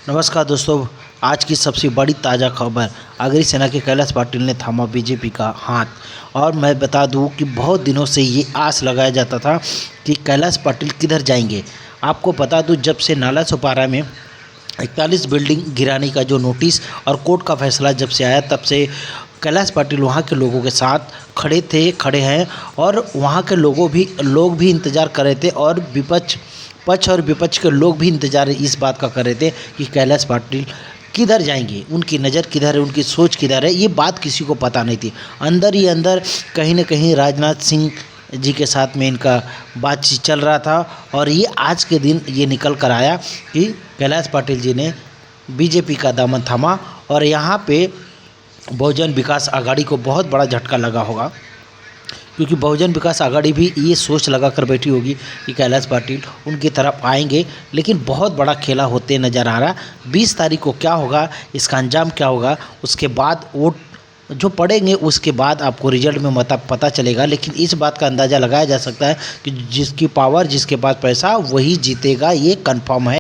नमस्कार दोस्तों, आज की सबसे बड़ी ताज़ा खबर। आगरी सेना के कैलाश पाटिल ने थामा बीजेपी का हाथ। और मैं बता दूं कि बहुत दिनों से ये आस लगाया जाता था कि कैलाश पाटिल किधर जाएंगे। आपको बता दूं, जब से नाला सुपारा में 41 बिल्डिंग गिराने का जो नोटिस और कोर्ट का फैसला जब से आया, तब से कैलाश पाटिल वहाँ के लोगों के साथ खड़े हैं। और वहाँ के लोग भी इंतज़ार कर रहे थे, और पक्ष और विपक्ष के लोग भी इंतजार इस बात का कर रहे थे कि कैलाश पाटिल किधर जाएंगे, उनकी नज़र किधर है, उनकी सोच किधर है। ये बात किसी को पता नहीं थी। अंदर ही अंदर कहीं न कहीं राजनाथ सिंह जी के साथ में इनका बातचीत चल रहा था, और ये आज के दिन ये निकल कर आया कि कैलाश पाटिल जी ने बीजेपी का दामन थामा। और यहाँ पे बहुजन विकास आघाड़ी को बहुत बड़ा झटका लगा होगा, क्योंकि बहुजन विकास आघाड़ी भी ये सोच लगा कर बैठी होगी कि कैलाश पाटिल उनकी तरफ आएंगे। लेकिन बहुत बड़ा खेला होते नज़र आ रहा। 20 तारीख को क्या होगा, इसका अंजाम क्या होगा, उसके बाद वोट जो पड़ेंगे उसके बाद आपको रिजल्ट में पता चलेगा। लेकिन इस बात का अंदाज़ा लगाया जा सकता है कि जिसकी पावर, जिसके पास पैसा, वही जीतेगा, ये कन्फर्म है।